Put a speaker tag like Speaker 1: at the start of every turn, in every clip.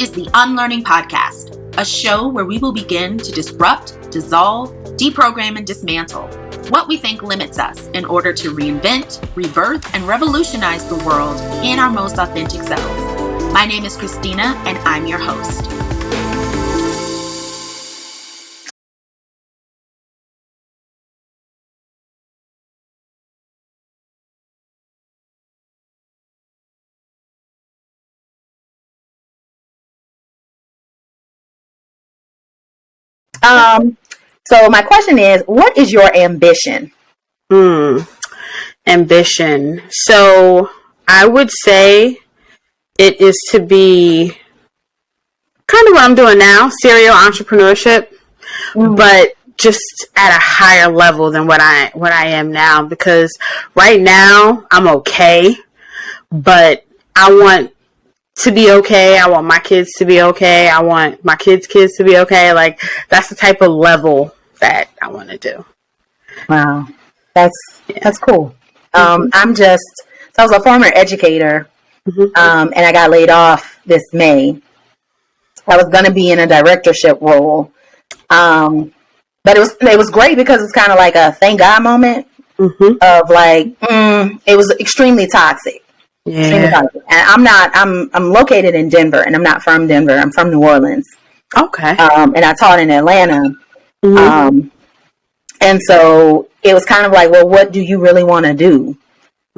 Speaker 1: is the Unlearning Podcast, a show where we will begin to disrupt, dissolve, deprogram, and dismantle what we think limits us in order to reinvent, rebirth, and revolutionize the world in our most authentic selves. My name is CHRISTINA, and I'm your host.
Speaker 2: So my question is, what is your ambition?
Speaker 3: Ambition. So I would say it is to be kind of what I'm doing now, serial entrepreneurship, but just at a higher level than what I am now, because right now I'm okay, but I want to be okay. I want my kids to be okay. I want my kids' kids to be okay. Like, that's the type of level that I want to do.
Speaker 2: Wow. That's cool. I was a former educator, and I got laid off this May. I was going to be in a directorship role. But it was great because it's kind of like a thank God moment of like, it was extremely toxic.
Speaker 3: Yeah.
Speaker 2: And I'm located in Denver, and I'm not from Denver. I'm from New Orleans.
Speaker 3: Okay.
Speaker 2: And I taught in Atlanta. And so it was kind of like, well, what do you really want to do?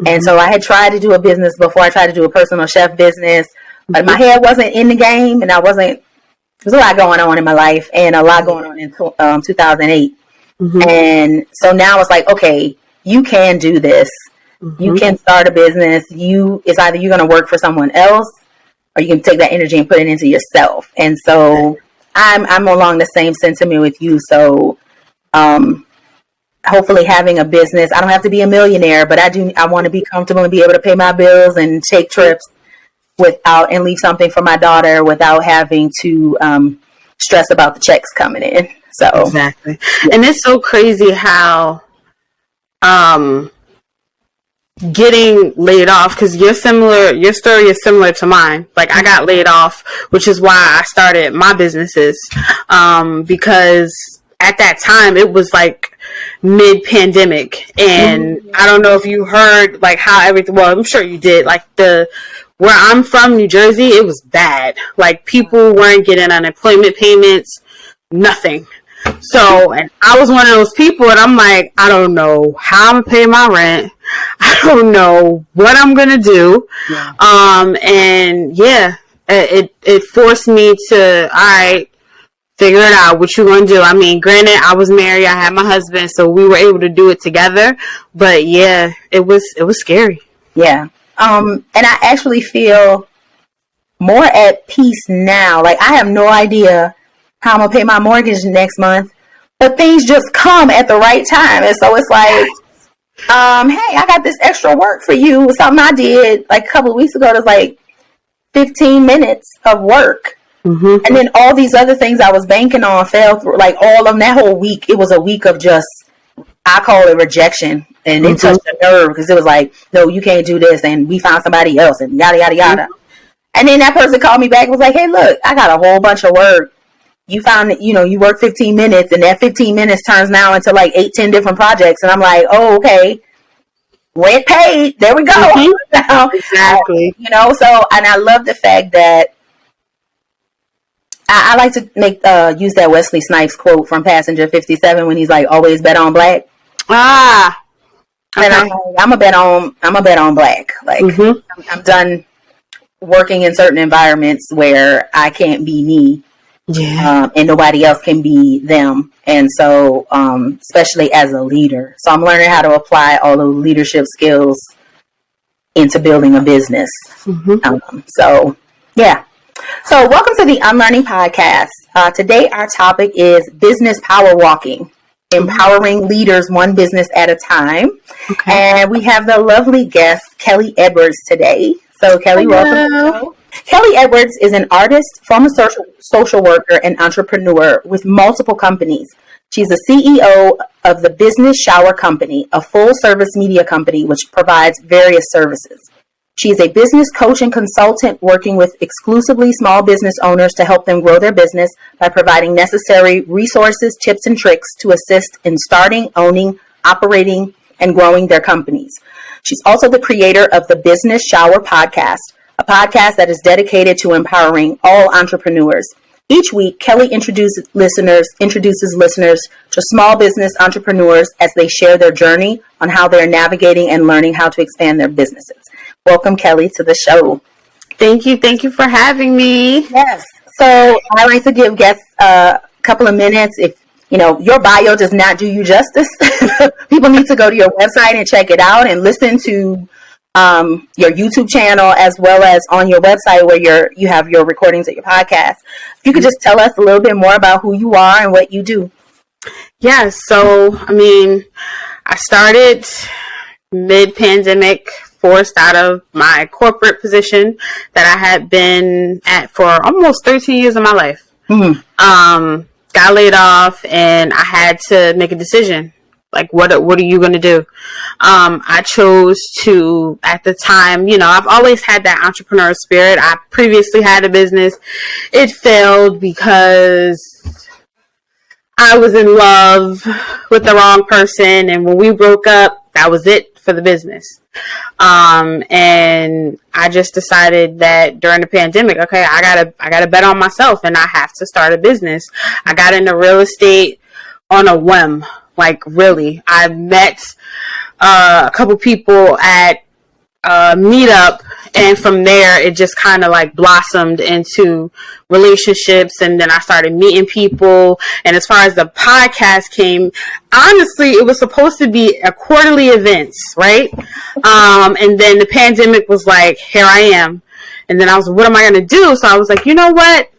Speaker 2: And so I had tried to do a business before. I tried to do a personal chef business, but my head wasn't in the game, and there's a lot going on in my life, and a lot going on in 2008. And so now it's like, okay, you can do this. You can start a business. It's either you're going to work for someone else, or you can take that energy and put it into yourself. And so I'm along the same sentiment with you. So hopefully having a business, I don't have to be a millionaire, but I want to be comfortable and be able to pay my bills and take trips and leave something for my daughter without having to stress about the checks coming in. So
Speaker 3: exactly. Yeah. And it's so crazy how getting laid off, because your story is similar to mine. Like, I got laid off, which is why I started my businesses, because at that time it was like mid-pandemic, and I don't know if you heard like how everything, well, I'm sure you did, like where I'm from, New Jersey, it was bad. Like, people weren't getting unemployment payments, nothing. So, and I was one of those people, and I'm like, I don't know how I'm gonna pay my rent. I don't know what I'm gonna do. And yeah, it forced me to, all right, figure it out. What you gonna do? I mean, granted, I was married, I had my husband, so we were able to do it together. But yeah, it was scary.
Speaker 2: Yeah. And I actually feel more at peace now. Like, I have no idea how I'm going to pay my mortgage next month, but things just come at the right time. And so it's like, hey, I got this extra work for you. Something I did like a couple of weeks ago. It was like 15 minutes of work. And then all these other things I was banking on fell through. Like, all of them, that whole week, it was a week of just, I call it rejection. And it touched the nerve, because it was like, no, you can't do this, and we found somebody else, and yada, yada, yada. And then that person called me back and was like, hey, look, I got a whole bunch of work. You found, you work 15 minutes, and that 15 minutes turns now into like 8-10 different projects. And I'm like, oh, okay. Rent paid. There we go.
Speaker 3: Exactly.
Speaker 2: So, and I love the fact that I like to use that Wesley Snipes quote from Passenger 57 when he's like, always bet on black.
Speaker 3: Okay.
Speaker 2: And I'm a bet on black. Like, I'm done working in certain environments where I can't be me.
Speaker 3: Yeah.
Speaker 2: And nobody else can be them. And so, especially as a leader. So I'm learning how to apply all the leadership skills into building a business. So, yeah. So welcome to the Unlearning Podcast. Today, our topic is business power walking, empowering leaders one business at a time. Okay. And we have the lovely guest, Kelly Edwards, today. So, Kelly, welcome. Kelly Edwards is an artist, former social worker, and entrepreneur with multiple companies. She's the CEO of the Business Shower Company, a full-service media company which provides various services. She is a business coach and consultant working with exclusively small business owners to help them grow their business by providing necessary resources, tips, and tricks to assist in starting, owning, operating, and growing their companies. She's also the creator of the Business Shower podcast, a podcast that is dedicated to empowering all entrepreneurs. Each week, Kelly introduces listeners to small business entrepreneurs as they share their journey on how they're navigating and learning how to expand their businesses. Welcome, Kelly, to the show.
Speaker 3: Thank you. Thank you for having me.
Speaker 2: Yes. So I like to give guests a couple of minutes. If your bio does not do you justice, people need to go to your website and check it out and listen to your YouTube channel as well as on your website where you have your recordings of your podcast. If you could just tell us a little bit more about who you are and what you do.
Speaker 3: Yes. So, I started mid-pandemic, forced out of my corporate position that I had been at for almost 13 years of my life. Mm-hmm. Got laid off and I had to make a decision. Like, what are you going to do? I chose to, at the time, I've always had that entrepreneur spirit. I previously had a business. It failed because I was in love with the wrong person. And when we broke up, that was it for the business. And I just decided that during the pandemic, okay, I gotta bet on myself and I have to start a business. I got into real estate on a whim. Like, really, I met a couple people at a meetup, and from there it just kind of like blossomed into relationships, and then I started meeting people. And as far as the podcast came, honestly, it was supposed to be a quarterly events, right? And then the pandemic was like, here I am. And then I was, what am I going to do? So I was like, you know what?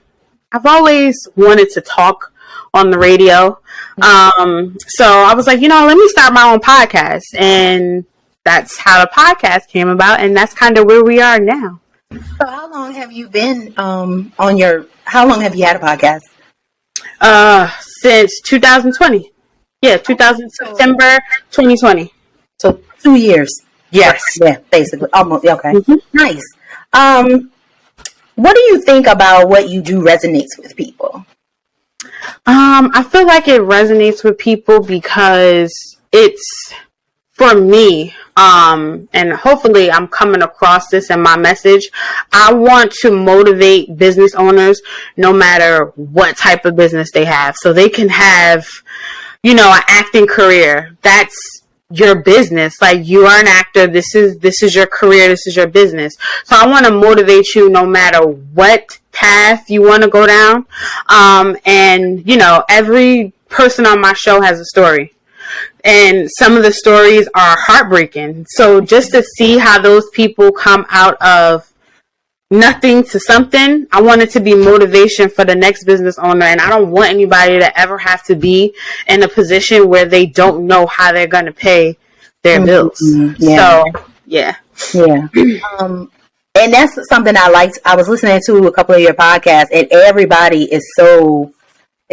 Speaker 3: I've always wanted to talk on the radio. So I was like, let me start my own podcast. And that's how the podcast came about. And that's kind of where we are now.
Speaker 2: So how long have you been how long have you had a podcast?
Speaker 3: Since 2020. Yeah, September 2020.
Speaker 2: So 2 years.
Speaker 3: Yes.
Speaker 2: Yeah, basically. Almost. Okay. Mm-hmm. Nice. What do you think about what you do resonates with people?
Speaker 3: I feel like it resonates with people because it's, for me, and hopefully I'm coming across this in my message, I want to motivate business owners no matter what type of business they have. So they can have, an acting career. That's your business. Like, you are an actor. This is your career. This is your business. So I want to motivate you no matter what path you want to go down. And every person on my show has a story. And some of the stories are heartbreaking. So just to see how those people come out of nothing to something, I want it to be motivation for the next business owner. And I don't want anybody to ever have to be in a position where they don't know how they're going to pay their bills. Yeah. So, yeah.
Speaker 2: Yeah. And that's something I liked. I was listening to a couple of your podcasts, and everybody is so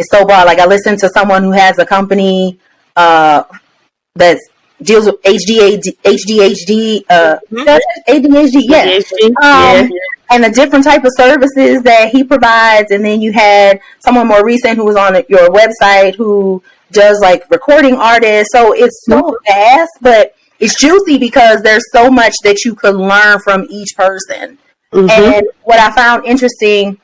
Speaker 2: broad. Like, I listened to someone who has a company that deals with ADHD, yeah. And the different type of services that he provides. And then you had someone more recent who was on your website who does like recording artists. So it's so vast, but it's juicy because there's so much that you could learn from each person. Mm-hmm. And what I found interesting,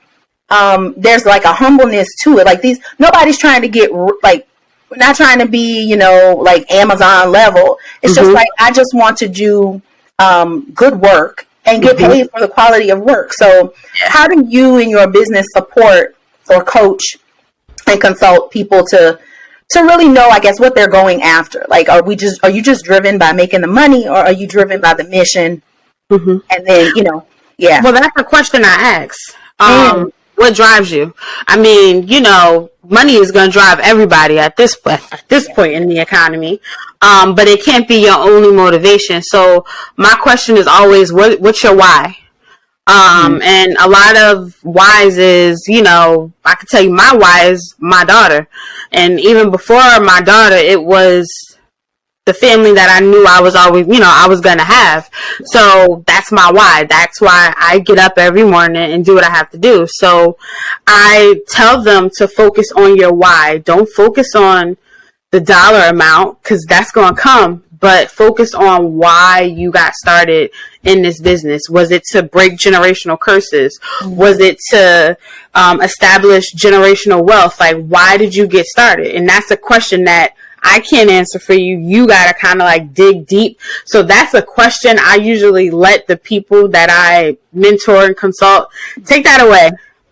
Speaker 2: there's like a humbleness to it. Like, nobody's trying to get like, we're not trying to be, like Amazon level. It's just like, I just want to do good work and get paid for the quality of work. So how do you in your business support or coach and consult people to really know, I guess, what they're going after? Like, are you just driven by making the money, or are you driven by the mission? And then, yeah.
Speaker 3: Well, that's a question I ask. What drives you? I mean, money is going to drive everybody at this point in the economy. But it can't be your only motivation. So my question is always, what's your why? And a lot of whys is, I can tell you my why is my daughter. And even before my daughter, it was the family that I knew I was always, I was going to have. So that's my why. That's why I get up every morning and do what I have to do. So I tell them to focus on your why. Don't focus on the dollar amount, because that's going to come, but focus on why you got started in this business. Was it to break generational curses? Was it to establish generational wealth? Like, why did you get started? And that's a question that I can't answer for you. You got to kind of like dig deep. So that's a question I usually let the people that I mentor and consult take that away.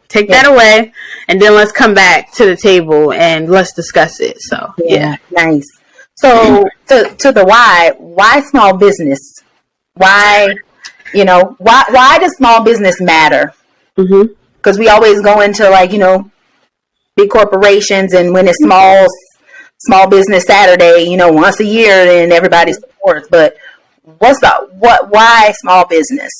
Speaker 3: Take that away, and then let's come back to the table and let's discuss it. So, yeah.
Speaker 2: Nice. So, to the why small business? Why does small business matter? Because we always go into like, big corporations, and when it's small business Saturday, once a year, then everybody supports. But why small business?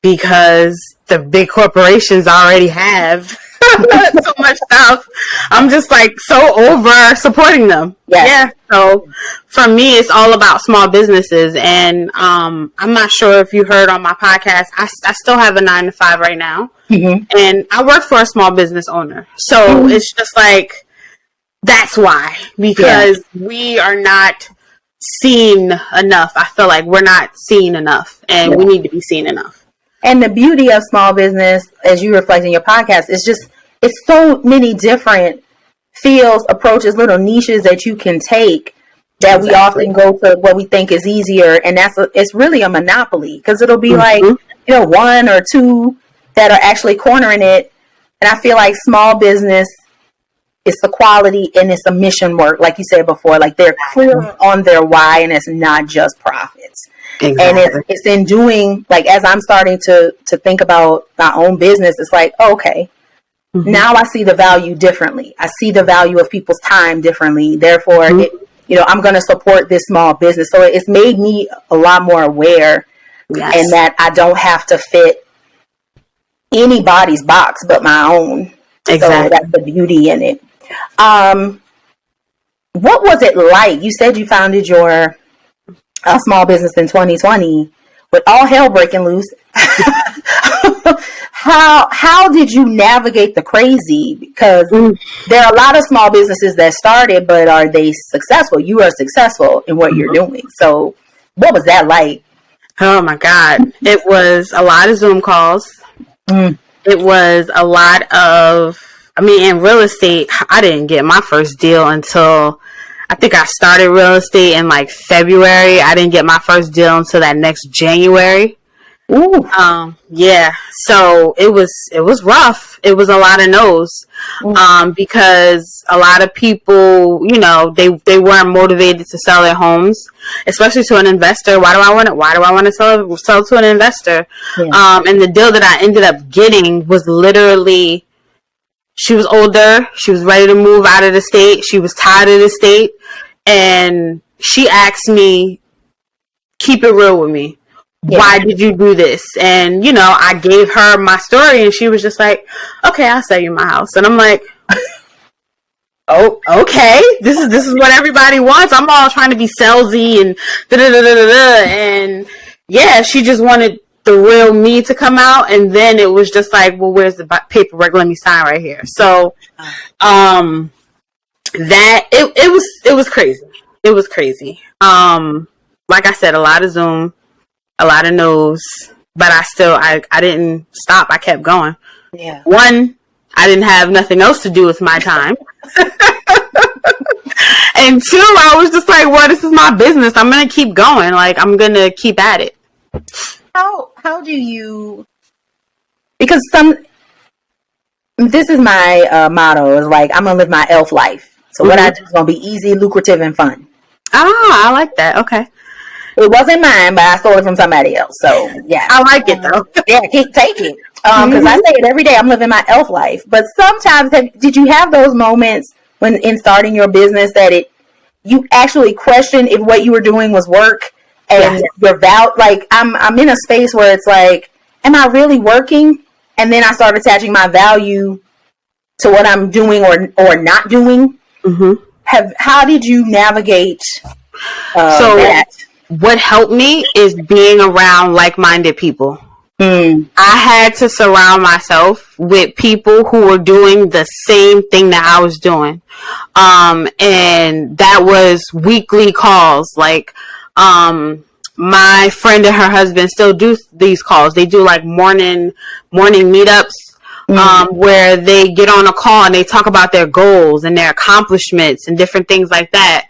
Speaker 3: Because the big corporations already have so much stuff. I'm just like so over supporting them. Yeah. So for me, it's all about small businesses. And I'm not sure if you heard on my podcast, I still have a 9-to-5 right now. And I work for a small business owner. So it's just like, that's why, because we are not seen enough. I feel like we're not seen enough, and we need to be seen enough.
Speaker 2: And the beauty of small business, as you reflect in your podcast, is just, it's so many different fields, approaches, little niches that you can take that we often go to what we think is easier. And it's really a monopoly, because it'll be like, one or two that are actually cornering it. And I feel like small business, it's the quality and it's a mission work. Like you said before, like they're clear on their why, and it's not just profits. Exactly. And it's in doing, like, as I'm starting to think about my own business, it's like, okay, now I see the value differently. I see the value of people's time differently. Therefore, I'm going to support this small business. So it's made me a lot more aware, and that I don't have to fit anybody's box but my own. Exactly. So that's the beauty in it. What was it like? You said you founded your small business in 2020 with all hell breaking loose. How did you navigate the crazy? Because there are a lot of small businesses that started, but are they successful? You are successful in what you're doing. So what was that like?
Speaker 3: Oh my God. It was a lot of Zoom calls. It was a lot of, in real estate, I didn't get my first deal until, I think I started real estate in like February. I didn't get my first deal until that next January. So it was rough. It was a lot of no's, because a lot of people, they weren't motivated to sell their homes, especially to an investor. Why do I want to sell to an investor? And the deal that I ended up getting was literally, she was older. She was ready to move out of the state. She was tired of the state. And she asked me, keep it real with me. Why did you do this? And, I gave her my story, and she was just like, okay, I'll sell you my house. And I'm like, oh, okay. This is what everybody wants. I'm all trying to be salesy and da-da-da-da-da-da. And yeah, she just wanted the real me to come out. And then it was just like, well, where's the paperwork? Let me sign right here. So, that it was crazy. It was crazy. Like I said, a lot of Zoom, a lot of no's, but I didn't stop. I kept going. Yeah. One, I didn't have nothing else to do with my time. And two, I was just like, well, this is my business. I'm going to keep going. Like, I'm going to keep at it.
Speaker 2: How do you, because this is my motto, is like, I'm going to live my elf life. So what I do is going to be easy, lucrative, and fun.
Speaker 3: I like that. Okay.
Speaker 2: It wasn't mine, but I stole it from somebody else. So yeah,
Speaker 3: I like it though.
Speaker 2: Yeah, take it. Because I say it every day. I'm living my elf life. But sometimes, did you have those moments when in starting your business that you actually question if what you were doing was work and your value? Like I'm in a space where it's like, am I really working? And then I start attaching my value to what I'm doing or not doing. How did you navigate
Speaker 3: So
Speaker 2: That.
Speaker 3: what helped me is being around like-minded people. I had to surround myself with people who were doing the same thing that I was doing. And that was weekly calls. Like, my friend and her husband still do these calls. They do like morning meetups, where they get on a call and they talk about their goals and their accomplishments and different things like that.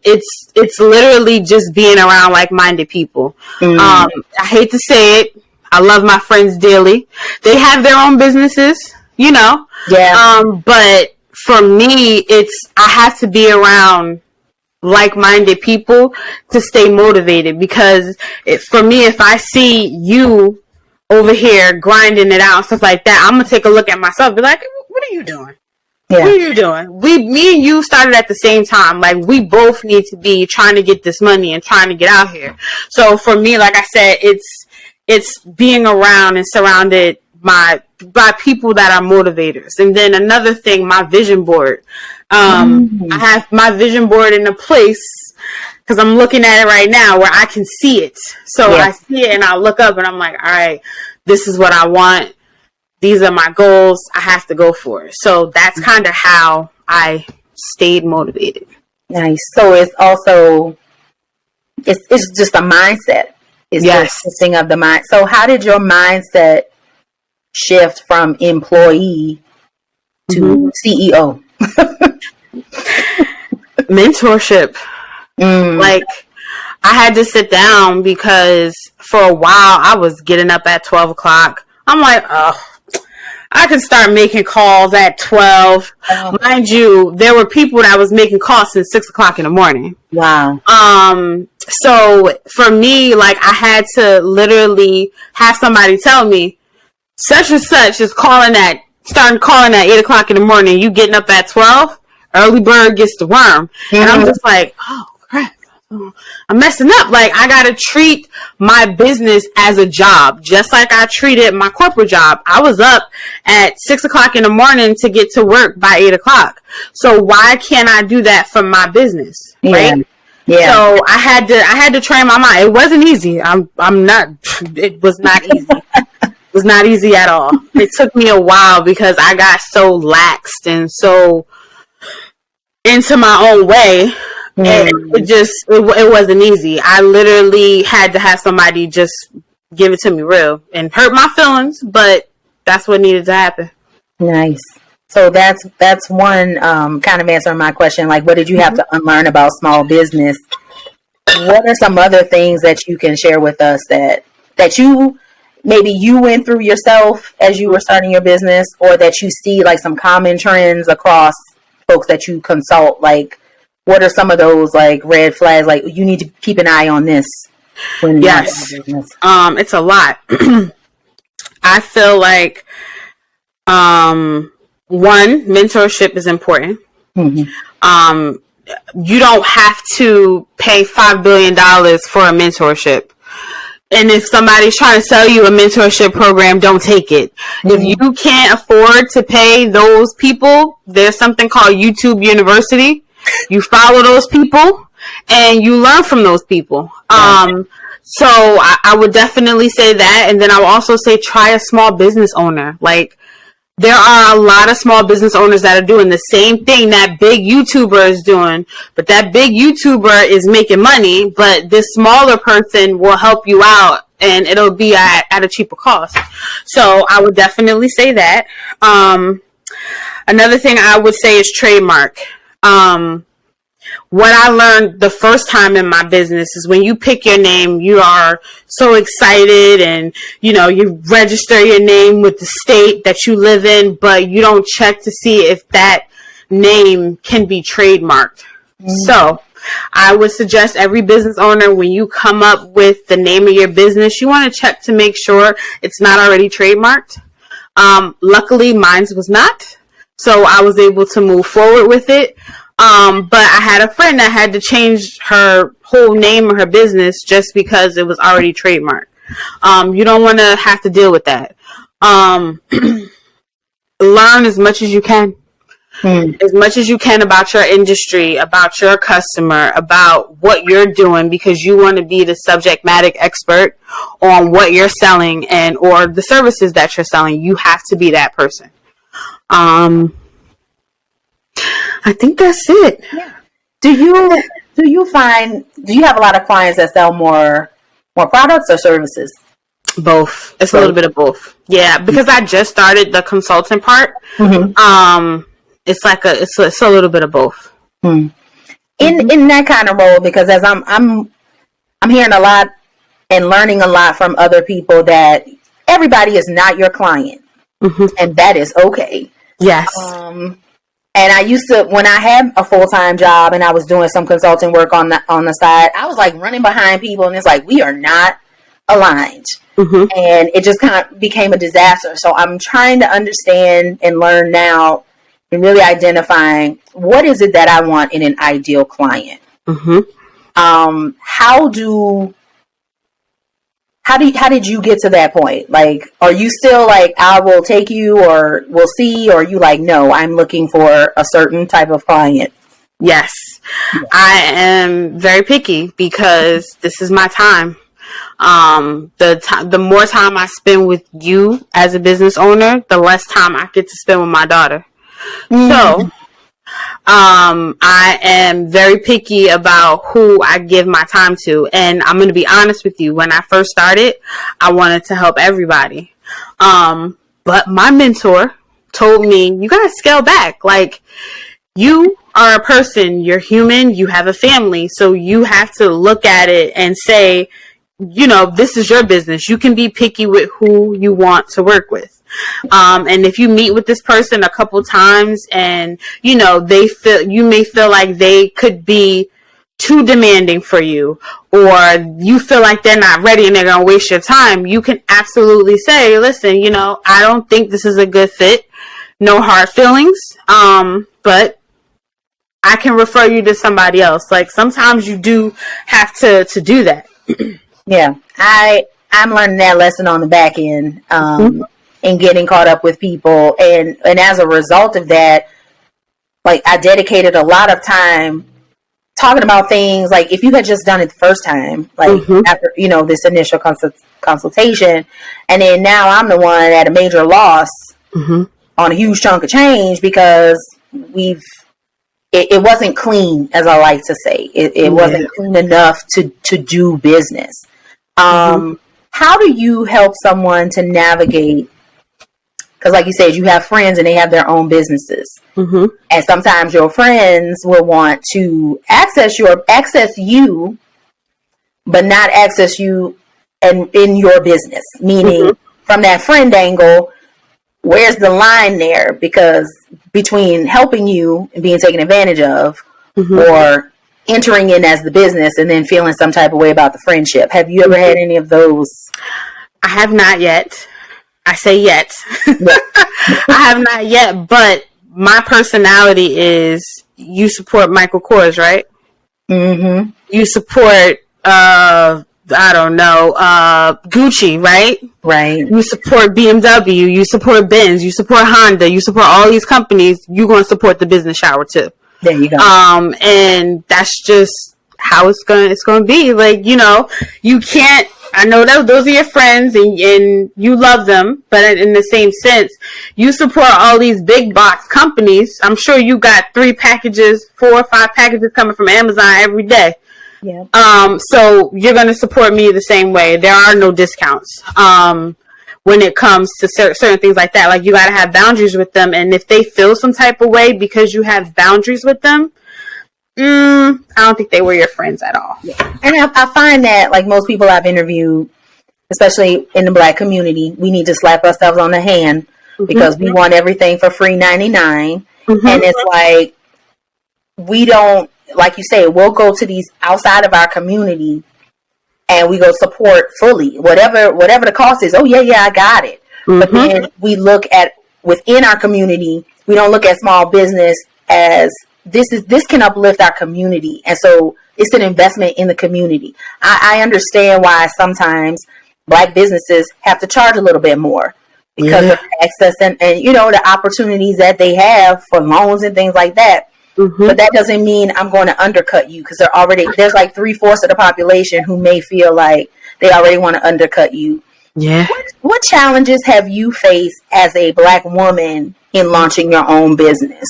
Speaker 3: It's literally just being around like-minded people. I hate to say it. I love my friends dearly. They have their own businesses, you know.
Speaker 2: Yeah.
Speaker 3: But for me, I have to be around like-minded people to stay motivated, because for me, if I see you over here grinding it out and stuff like that, I'm gonna take a look at myself and be like, what are you doing?
Speaker 2: Yeah.
Speaker 3: What are you doing? Me and you started at the same time. Like, we both need to be trying to get this money and trying to get out here. So for me, like I said, it's being around and surrounded by people that are motivators. And then another thing, my vision board. I have my vision board in a place, because I'm looking at it right now, where I can see it. So I see it and I look up and I'm like, all right, this is what I want. These are my goals. I have to go for it. So that's kind of how I stayed motivated.
Speaker 2: Nice. So it's also, it's just a mindset. It's
Speaker 3: Yes.
Speaker 2: the thing of the mind. So how did your mindset shift from employee to CEO?
Speaker 3: Mentorship. Like, I had to sit down, because for a while I was getting up at 12 o'clock. I'm like, oh, I could start making calls at 12. Mind you, there were people that was making calls since 6 o'clock in the morning.
Speaker 2: Wow.
Speaker 3: So for me, like, I had to literally have somebody tell me, such and such is starting calling at 8 o'clock in the morning. You getting up at 12? Early bird gets the worm. And I'm just like, oh crap, I'm messing up. Like, I gotta treat my business as a job, just like I treated my corporate job. I was up at 6 o'clock in the morning to get to work by 8 o'clock. So why can't I do that for my business? Right?
Speaker 2: Yeah.
Speaker 3: So I had to train my mind. It wasn't easy. It was not easy. It was not easy at all. It took me a while, because I got so laxed and so into my own way. And it wasn't easy. I literally had to have somebody just give it to me real, and hurt my feelings, but that's what needed to happen.
Speaker 2: Nice. So that's one kind of answering my question. Like, what did you have to unlearn about small business? What are some other things that you can share with us that you maybe you went through yourself as you were starting your business, or that you see like some common trends across folks that you consult? Like, what are some of those like red flags? Like, you need to keep an eye on this.
Speaker 3: Yes. It's a lot. I feel like, one, mentorship is important. You don't have to pay $5 billion for a mentorship. And if somebody's trying to sell you a mentorship program, don't take it. If you can't afford to pay those people, there's something called YouTube University. You follow those people and you learn from those people. So I would definitely say that. And then I would also say, try a small business owner. Like, there are a lot of small business owners that are doing the same thing that big YouTuber is doing, but that big YouTuber is making money, but this smaller person will help you out and it'll be at a cheaper cost. So I would definitely say that. Another thing I would say is trademark. What I learned the first time in my business is when you pick your name, you are so excited and, you register your name with the state that you live in, but you don't check to see if that name can be trademarked. So I would suggest every business owner, when you come up with the name of your business, you want to check to make sure it's not already trademarked. Luckily, mine was not. So I was able to move forward with it. But I had a friend that had to change her whole name of her business just because it was already trademarked. You don't want to have to deal with that. Learn as much as you can. as much as you can about your industry, about your customer, about what you're doing, because you want to be the subject matter expert on what you're selling and or the services that you're selling. You have to be that person. I think that's it.
Speaker 2: Yeah. Do you have a lot of clients that sell more products or services?
Speaker 3: Both. It's a little bit of both. Yeah, because I just started the consultant part. It's like it's a little bit of both.
Speaker 2: In that kind of role, because as I'm hearing a lot and learning a lot from other people that everybody is not your client, and that is okay.
Speaker 3: Yes.
Speaker 2: And I used to, when I had a full-time job and I was doing some consulting work on the side, I was like running behind people, and it's like, we are not aligned. And it just kind of became a disaster. So I'm trying to understand and learn now and really identifying what is it that I want in an ideal client. How did you get to that point? Like, are you still like, I will take you, or we'll see, or are you like, no, I'm looking for a certain type of client?
Speaker 3: Yes. I am very picky because this is my time. The more time I spend with you as a business owner, the less time I get to spend with my daughter. So, I am very picky about who I give my time to. And I'm going to be honest with you. When I first started, I wanted to help everybody. But my mentor told me, you got to scale back. Like, you are a person, you're human, you have a family. So you have to look at it and say, you know, this is your business. You can be picky with who you want to work with. And if you meet with this person a couple times and, you know, you may feel like they could be too demanding for you, or you feel like they're not ready and they're going to waste your time, you can absolutely say, listen, you know, I don't think this is a good fit. No hard feelings. But I can refer you to somebody else. Like, sometimes you do have to do that.
Speaker 2: Yeah. I'm learning that lesson on the back end. And getting caught up with people. And as a result of that, like, I dedicated a lot of time talking about things. Like, if you had just done it the first time, like after, you know, this initial consultation, and then now I'm the one at a major loss on a huge chunk of change because it wasn't clean, as I like to say. It wasn't clean enough to do business. How do you help someone to navigate? Because like you said, you have friends and they have their own businesses. And sometimes your friends will want to access you, but not access you in your business. Meaning, from that friend angle, where's the line there? Because between helping you and being taken advantage of, or entering in as the business and then feeling some type of way about the friendship. Have you ever had any of those?
Speaker 3: I have not yet. I say yet. I have not yet, but my personality is, you support Michael Kors, right? You support, I don't know, Gucci, right?
Speaker 2: Right.
Speaker 3: You support BMW, you support Benz, you support Honda, you support all these companies, you're going to support the business shower too.
Speaker 2: There you go.
Speaker 3: And that's just how it's going to be. Like, you know, you can't, I know that those are your friends and you love them, but in the same sense, you support all these big box companies. I'm sure you got 4 or 5 packages coming from Amazon every day.
Speaker 2: Yeah.
Speaker 3: So you're going to support me the same way. There are no discounts. When it comes to certain things like that, like, you got to have boundaries with them. And if they feel some type of way because you have boundaries with them, I don't think they were your friends at all.
Speaker 2: Yeah. And I find that, like, most people I've interviewed, especially in the Black community, we need to slap ourselves on the hand because we want everything for free 99. And it's like, we don't, like you say, we'll go to these outside of our community and we go support fully, whatever the cost is. Oh yeah, I got it. But then we look at within our community, we don't look at small business as this can uplift our community. And so it's an investment in the community. I understand why sometimes Black businesses have to charge a little bit more because of access and you know, the opportunities that they have for loans and things like that. Mm-hmm. But that doesn't mean I'm going to undercut you, because there's like 3/4 of the population who may feel like they already want to undercut you.
Speaker 3: Yeah.
Speaker 2: What challenges have you faced as a Black woman in launching your own business?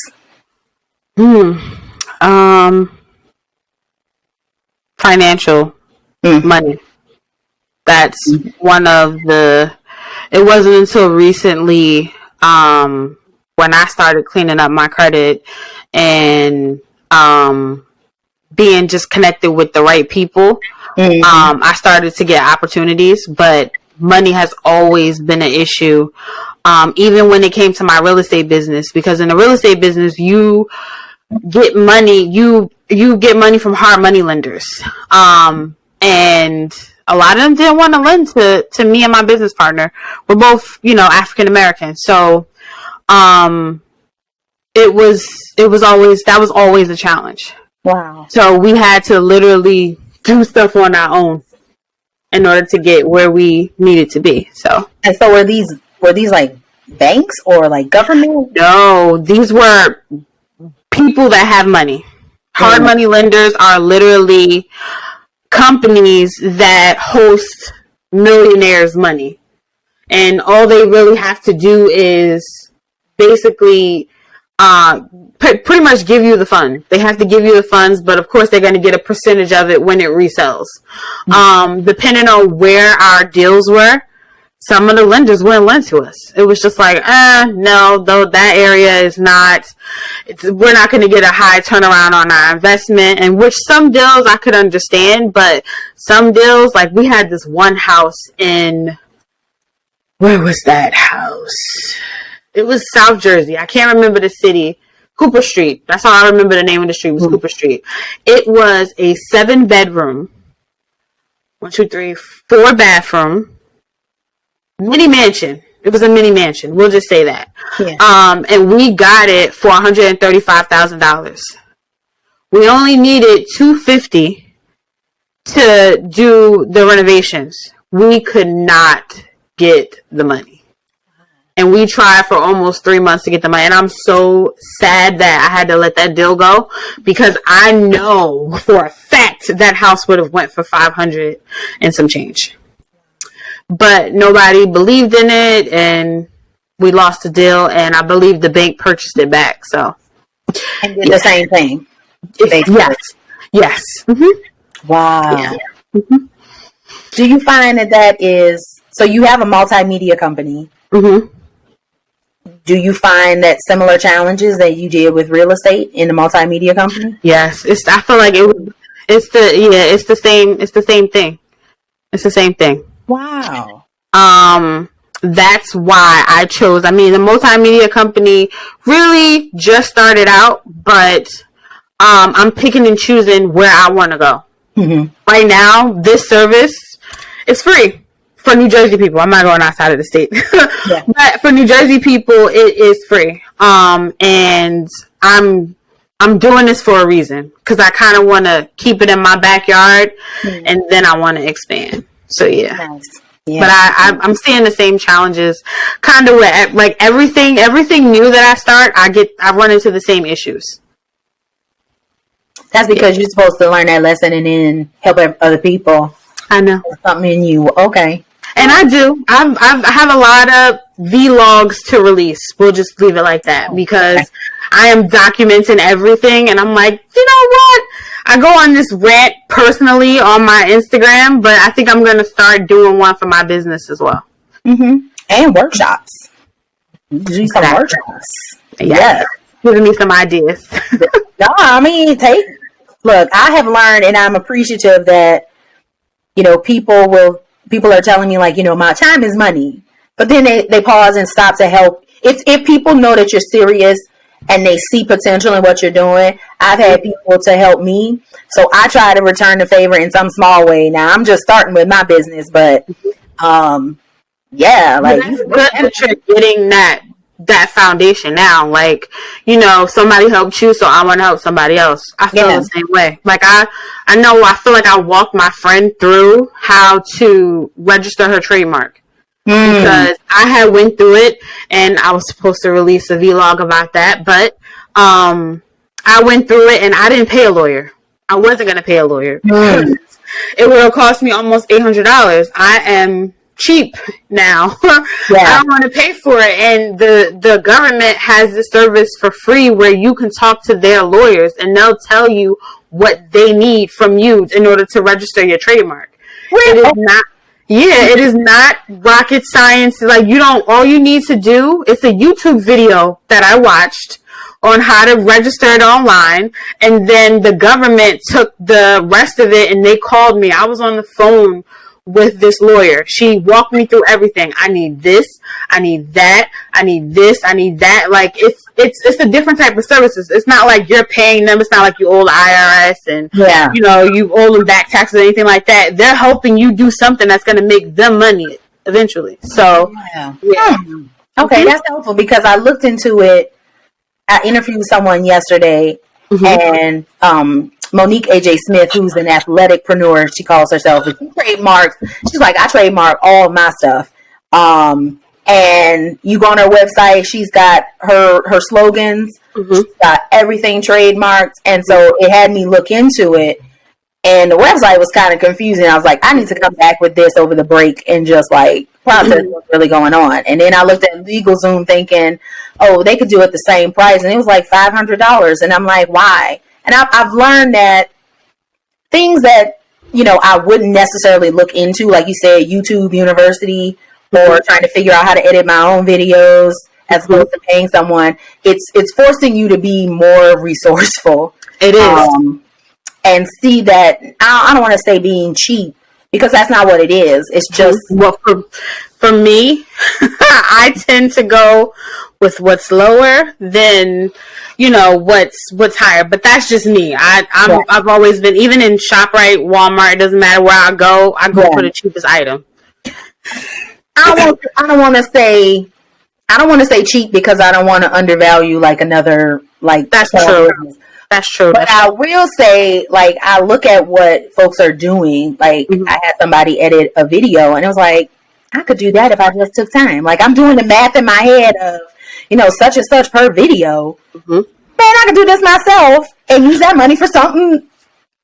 Speaker 3: Financial money. That's one of the. It wasn't until recently when I started cleaning up my credit and being just connected with the right people. I started to get opportunities, but money has always been an issue. Even when it came to my real estate business, because in the real estate business, you get money, you get money from hard money lenders. And a lot of them didn't want to lend to me and my business partner. We're both, you know, African American. So, that was always a challenge.
Speaker 2: Wow. So
Speaker 3: we had to literally do stuff on our own in order to get where we needed to be. So
Speaker 2: were these like banks or like government?
Speaker 3: No, these were people that have money. Hard money lenders are literally companies that host millionaires' money. And all they really have to do is basically pretty much give you the fund. They have to give you the funds, but of course they're going to get a percentage of it when it resells. Depending on where our deals were, some of the lenders wouldn't lend to us. It was just like, no, though that area is not, we're not going to get a high turnaround on our investment. And which some deals I could understand, but some deals, like we had this one house in, where was that house? It was South Jersey. I can't remember the city. Cooper Street. That's all I remember. The name of the street was Cooper Street. It was a 7-bedroom, 4 bathroom, mini mansion. It was a mini mansion. We'll just say that. Yeah. And we got it for $135,000. We only needed $250 to do the renovations. We could not get the money. And we tried for almost 3 months to get the money. And I'm so sad that I had to let that deal go, because I know for a fact that house would have went for $500 and some change. But nobody believed in it, and we lost the deal. And I believe the bank purchased it back. So,
Speaker 2: and did the same thing.
Speaker 3: Yes. Mm-hmm.
Speaker 2: Wow.
Speaker 3: Yeah.
Speaker 2: Mm-hmm. Do you find that is so? You have a multimedia company.
Speaker 3: Mm-hmm.
Speaker 2: Do you find that similar challenges that you did with real estate in the multimedia company?
Speaker 3: Yes, I feel like it's the same thing. It's the same thing.
Speaker 2: Wow.
Speaker 3: That's why I chose. I mean, the multimedia company really just started out, but I'm picking and choosing where I want to go. Mm-hmm. Right now, this service is free. For New Jersey people, I'm not going outside of the state. Yeah. But for New Jersey people, it is free. And I'm doing this for a reason, because I kind of want to keep it in my backyard, and then I want to expand. So yeah. Nice. Yeah. But I'm seeing the same challenges, kind of with like everything new that I start, I run into the same issues.
Speaker 2: That's because you're supposed to learn that lesson and then help other people.
Speaker 3: I know.
Speaker 2: Something in you. Okay.
Speaker 3: And I do. I have a lot of vlogs to release. We'll just leave it like that, because I am documenting everything. And I'm like, you know what? I go on this rant personally on my Instagram, but I think I'm going to start doing one for my business as well.
Speaker 2: Mm-hmm. And workshops. Do some workshops.
Speaker 3: Yeah. Giving me some ideas.
Speaker 2: No, I mean, look, I have learned, and I'm appreciative that, you know, people are telling me, like, you know, my time is money, but then they pause and stop to help. If people know that you're serious and they see potential in what you're doing, I've had people to help me. So I try to return the favor in some small way. Now I'm just starting with my business, but, yeah, like,
Speaker 3: it's good that you're getting that foundation now. Like, you know, somebody helped you, so I want to help somebody else. I feel the same way. Like, I know, I feel like I walked my friend through how to register her trademark. because I had went through it, and I was supposed to release a vlog about that, but I went through it and I didn't pay a lawyer. I wasn't going to pay a lawyer because it would have cost me almost $800. I am cheap now. I don't want to pay for it, and the government has this service for free where you can talk to their lawyers and they'll tell you what they need from you in order to register your trademark. It is not it is not rocket science. Like, all you need to do, it's a YouTube video that I watched on how to register it online, and then the government took the rest of it and they called me. I was on the phone with this lawyer. She walked me through everything. I need this, I need that, I need this, I need that. Like, it's a different type of services. It's not like you're paying them. It's not like you owe the IRS and you owe them back taxes or anything like that. They're helping you do something that's going to make them money eventually. So
Speaker 2: okay, that's helpful, because I looked into it. I interviewed someone yesterday, and Monique A.J. Smith, who's an athleticpreneur, she calls herself. She trademarks. She's like, I trademark all of my stuff. And you go on her website, she's got her slogans. She's got everything trademarked. And so it had me look into it. And the website was kind of confusing. I was like, I need to come back with this over the break and just like process what's really going on. And then I looked at LegalZoom thinking, oh, they could do it the same price. And it was like $500. And I'm like, why? And I've learned that things that, I wouldn't necessarily look into, like you said, YouTube University, or trying to figure out how to edit my own videos as opposed to paying someone, it's forcing you to be more resourceful. It is. And see that, I don't want to say being cheap, because that's not what it is. It's just...
Speaker 3: Well, for me, I tend to go with what's lower than, what's higher. But that's just me. I've always been, even in ShopRite, Walmart, it doesn't matter where I go for the cheapest item.
Speaker 2: I don't want to say cheap, because I don't want to undervalue like another, like...
Speaker 3: That's true. That's true.
Speaker 2: But I will say, like, I look at what folks are doing. Like, I had somebody edit a video, and it was like, I could do that if I just took time. Like, I'm doing the math in my head of, such and such per video. Man, I could do this myself and use that money for something,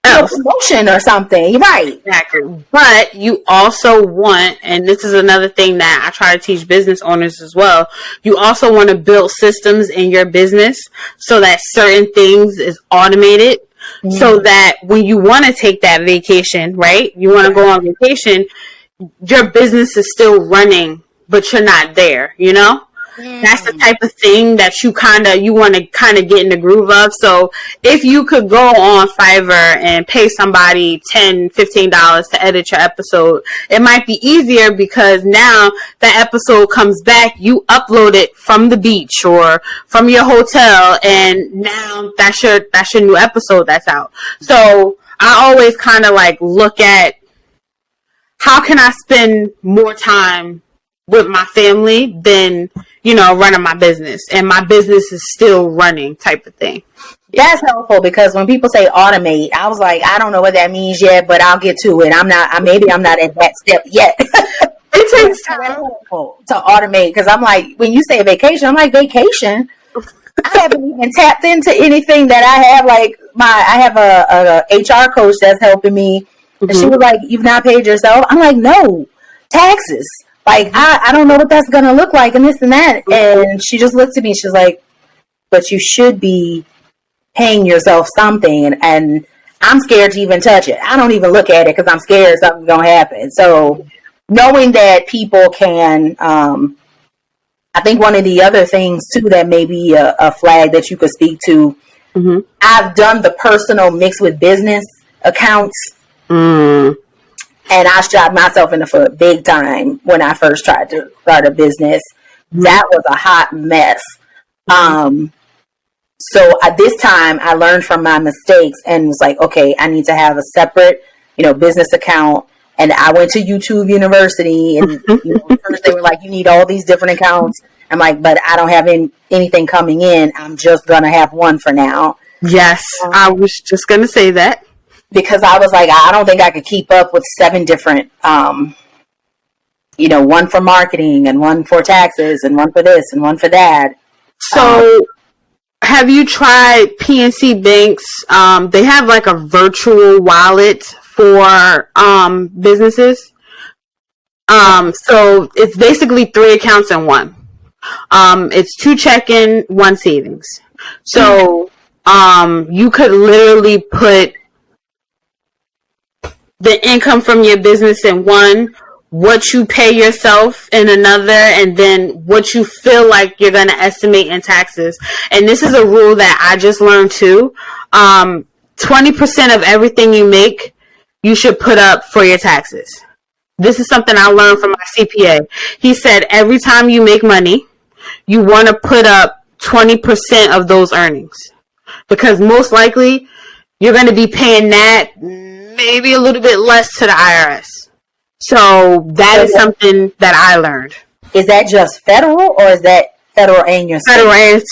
Speaker 2: promotion or something. Right.
Speaker 3: Exactly. But you also want, and this is another thing that I try to teach business owners as well, you also want to build systems in your business so that certain things is automated, so that when you want to take that vacation, right? You want to go on vacation, your business is still running, but you're not there, That's the type of thing that you want to kind of get in the groove of. So if you could go on Fiverr and pay somebody $10, $15 to edit your episode, it might be easier, because now that episode comes back, you upload it from the beach or from your hotel, and now that's your new episode that's out. So I always kind of like look at, how can I spend more time with my family than, running my business, and my business is still running, type of thing.
Speaker 2: That's helpful, because when people say automate, I was like, I don't know what that means yet, but I'll get to it. I'm not at that step yet. It takes time to automate, because I'm like, when you say vacation, I'm like, vacation? I haven't even tapped into anything that I have. Like, I have a HR coach that's helping me, and she was like, you've not paid yourself? I'm like, no, taxes. Like, I don't know what that's going to look like, and this and that. And she just looked at me. She's like, but you should be paying yourself something. And I'm scared to even touch it. I don't even look at it, because I'm scared something's going to happen. So knowing that people can, I think one of the other things, too, that may be a flag that you could speak to, I've done the personal mixed with business accounts. And I shot myself in the foot big time when I first tried to start a business. That was a hot mess. So at this time, I learned from my mistakes and was like, okay, I need to have a separate, business account. And I went to YouTube University, and first they were like, you need all these different accounts. I'm like, but I don't have anything coming in. I'm just going to have one for now.
Speaker 3: Yes, I was just going to say that.
Speaker 2: Because I was like, I don't think I could keep up with 7 different one for marketing and one for taxes and one for this and one for that.
Speaker 3: So have you tried PNC Bank's? They have like a virtual wallet for businesses. So it's basically 3 accounts in one. It's 2 checking, 1 savings. So you could literally put the income from your business in one, what you pay yourself in another, and then what you feel like you're going to estimate in taxes. And this is a rule that I just learned too. 20% of everything you make, you should put up for your taxes. This is something I learned from my CPA. He said every time you make money, you want to put up 20% of those earnings, because most likely you're going to be paying that maybe a little bit less to the IRS. So that is something that I learned.
Speaker 2: Is that just federal, or is that federal and your state?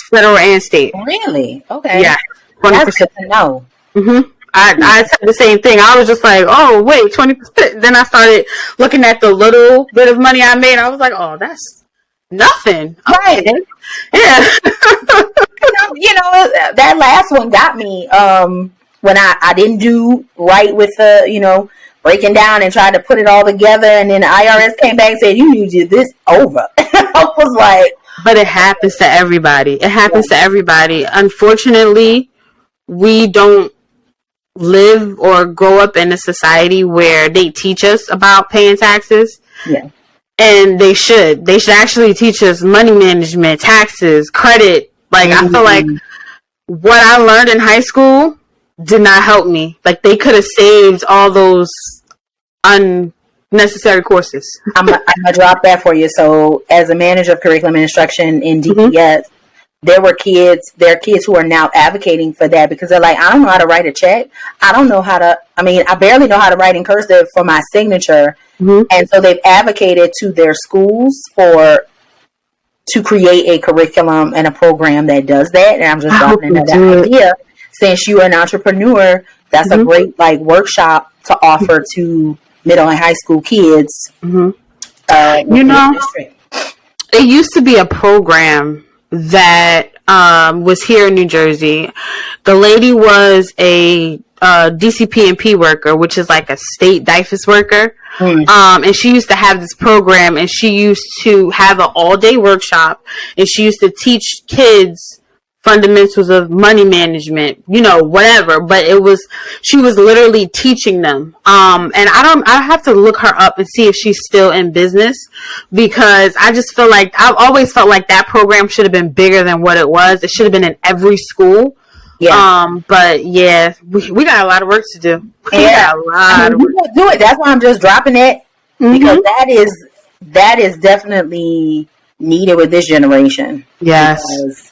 Speaker 3: Federal and state.
Speaker 2: Really? Okay.
Speaker 3: Yeah.
Speaker 2: 20%. That's good to know.
Speaker 3: Mm-hmm. I said the same thing. I was just like, oh, wait, 20%. Then I started looking at the little bit of money I made. I was like, oh, that's nothing.
Speaker 2: Right.
Speaker 3: Okay. Yeah.
Speaker 2: That last one got me when I didn't do right with the, breaking down and trying to put it all together. And then the IRS came back and said, you need to do this over. I was like.
Speaker 3: But it happens to everybody. It happens to everybody. Unfortunately, we don't live or grow up in a society where they teach us about paying taxes.
Speaker 2: Yeah.
Speaker 3: And they should. They should actually teach us money management, taxes, credit. Like, I feel like what I learned in high school did not help me. Like, they could have saved all those unnecessary courses.
Speaker 2: I'm going to drop that for you. So, as a manager of curriculum and instruction in DPS, there are kids who are now advocating for that, because they're like, I don't know how to write a check. I barely know how to write in cursive for my signature. And so they've advocated to their schools to create a curriculum and a program that does that. And I'm just dropping that idea. Since you're an entrepreneur, that's a great workshop to offer to middle and high school kids.
Speaker 3: It used to be a program that was here in New Jersey. The lady was a DCP&P worker, which is like a state DIFAS worker. And she used to have this program, and she used to have an all-day workshop, and she used to teach kids fundamentals of money management, whatever. But she was literally teaching them. And I have to look her up and see if she's still in business, because I've always felt like that program should have been bigger than what it was. It should have been in every school. Yeah. But yeah, we got a lot of work to do. We got a lot of work
Speaker 2: to do it. That's why I'm just dropping it, because that is definitely needed with this generation.
Speaker 3: Yes.
Speaker 2: Because,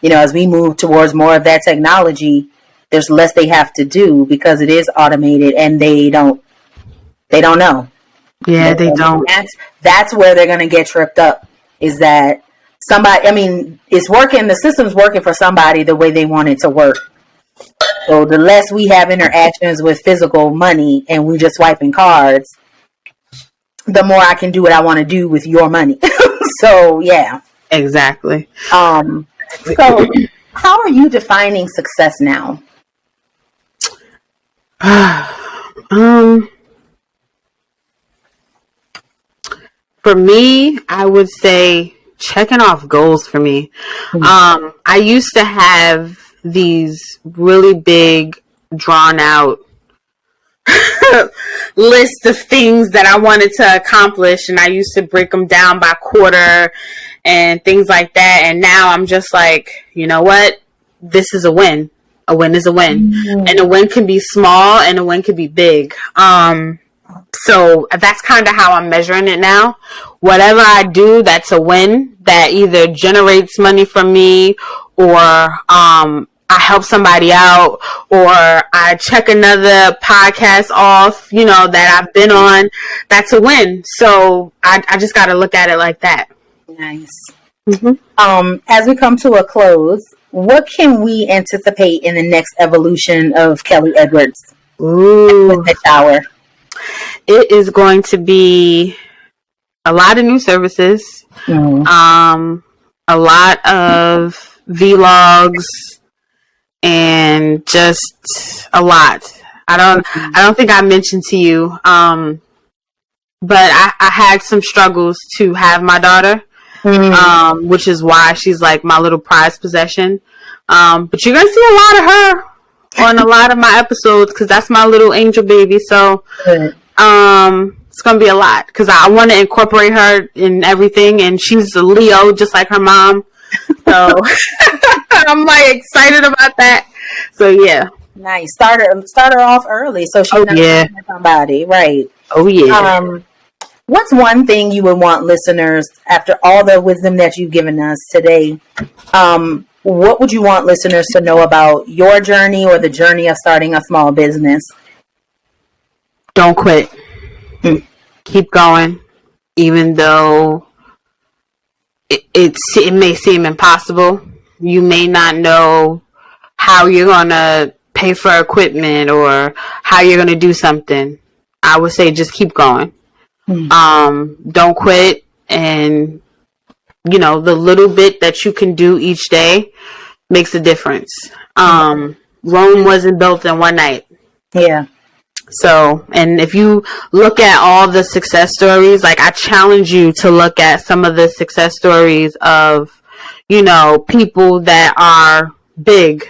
Speaker 2: as we move towards more of that technology, there's less they have to do because it is automated, and they don't know.
Speaker 3: Yeah, they don't.
Speaker 2: That's where they're going to get tripped up, is that it's working, the system's working for somebody the way they want it to work. So the less we have interactions with physical money and we just swiping cards, the more I can do what I want to do with your money. So, yeah.
Speaker 3: Exactly.
Speaker 2: So how are you defining success now?
Speaker 3: For me, I would say checking off goals for me. I used to have these really big, drawn out list of things that I wanted to accomplish, and I used to break them down by quarter and things like that. And now I'm just like, you know what? This is a win. A win is a win. And a win can be small and a win can be big. So that's kind of how I'm measuring it now. Whatever I do, that's a win that either generates money from me, or I help somebody out, or I check another podcast off, that I've been on. That's a win. So I just got to look at it like that.
Speaker 2: Nice. As we come to a close, what can we anticipate in the next evolution of Kelly Edwards?
Speaker 3: Ooh.
Speaker 2: With the shower.
Speaker 3: It is going to be a lot of new services, a lot of vlogs, and just a lot. I don't think I mentioned to you, but I had some struggles to have my daughter, which is why she's like my little prized possession. But you're gonna see a lot of her on a lot of my episodes because that's my little angel baby. So, it's gonna be a lot because I want to incorporate her in everything, and she's a Leo just like her mom. So I'm like excited about that. So yeah.
Speaker 2: Nice. Start her off early so she's not somebody, right?
Speaker 3: Oh yeah.
Speaker 2: What's one thing you would want listeners, after all the wisdom that you've given us today, what would you want listeners to know about your journey or the journey of starting a small business?
Speaker 3: Don't quit. Keep going, even though it may seem impossible. You may not know how you're gonna pay for equipment or how you're gonna do something. I would say just keep going. Don't quit, and the little bit that you can do each day makes a difference. Rome wasn't built in one night.
Speaker 2: Yeah.
Speaker 3: So, and if you look at all the success stories, like I challenge you to look at some of the success stories of, people that are big.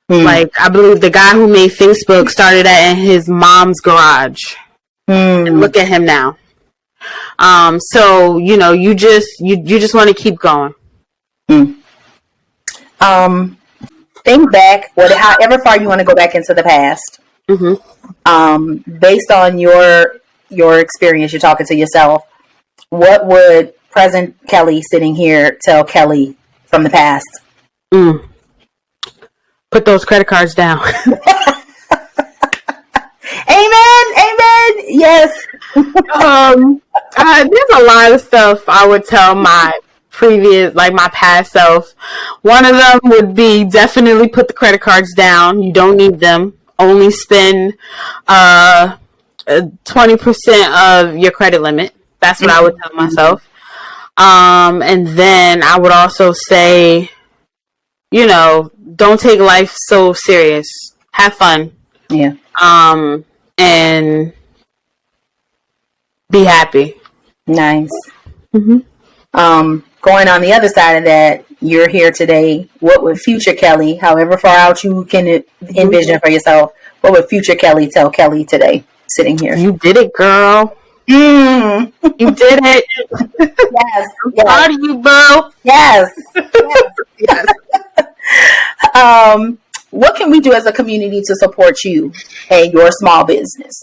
Speaker 3: Like I believe the guy who made Facebook started that in his mom's garage. And look at him now. So, you just want to keep going.
Speaker 2: Think back, however far you want to go back into the past. Based on your experience, you're talking to yourself. What would present Kelly sitting here tell Kelly from the past?
Speaker 3: Put those credit cards down.
Speaker 2: Amen. Yes.
Speaker 3: There's a lot of stuff I would tell my my past self. One of them would be definitely put the credit cards down. You don't need them. Only spend 20% of your credit limit. That's what I would tell myself. And then I would also say, don't take life so serious. Have fun.
Speaker 2: Yeah.
Speaker 3: And be happy.
Speaker 2: Nice. Going on the other side of that, you're here today. What would future Kelly, however far out you can envision for yourself, what would future Kelly tell Kelly today, sitting here?
Speaker 3: You did it, girl. You did it.
Speaker 2: Yes.
Speaker 3: I'm proud of you, bro.
Speaker 2: Yes. What can we do as a community to support you and your small business?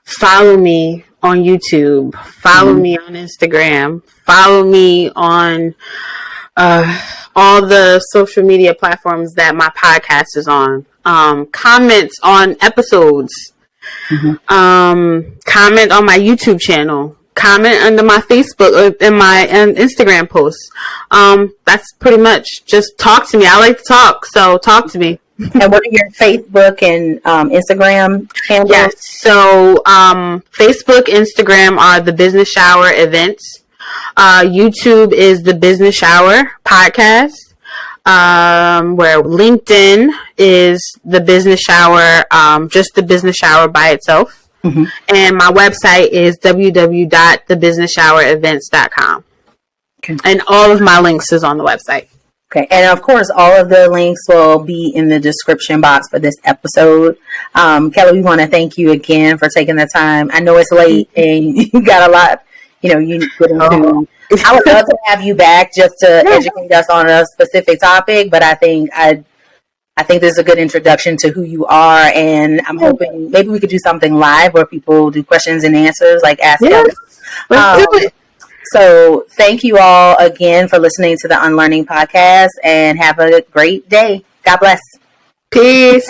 Speaker 3: Follow me on YouTube. Follow me on Instagram. Follow me on all the social media platforms that my podcast is on. Comments on episodes. Comment on my YouTube channel. Comment under my Facebook or in my Instagram posts. That's pretty much, just talk to me. I like to talk, so talk to me.
Speaker 2: And what are your Facebook and Instagram handles?
Speaker 3: Yes, so Facebook, Instagram are the Business Shower events. YouTube is the Business Shower podcast. Where LinkedIn is the Business Shower, just the Business Shower by itself. And my website is www.thebusinessshowerevents.com. Okay. And all of my links is on the website.
Speaker 2: Okay. And of course, all of the links will be in the description box for this episode. Kelly, we want to thank you again for taking the time. I know it's late and you got a lot, you get into. I would love to have you back just to educate us on a specific topic, but I think this is a good introduction to who you are, and I'm hoping maybe we could do something live where people do questions and answers, like ask Kelly.
Speaker 3: Let's do it.
Speaker 2: So thank you all again for listening to the Unlearning Podcast, and have a great day. God bless.
Speaker 3: Peace.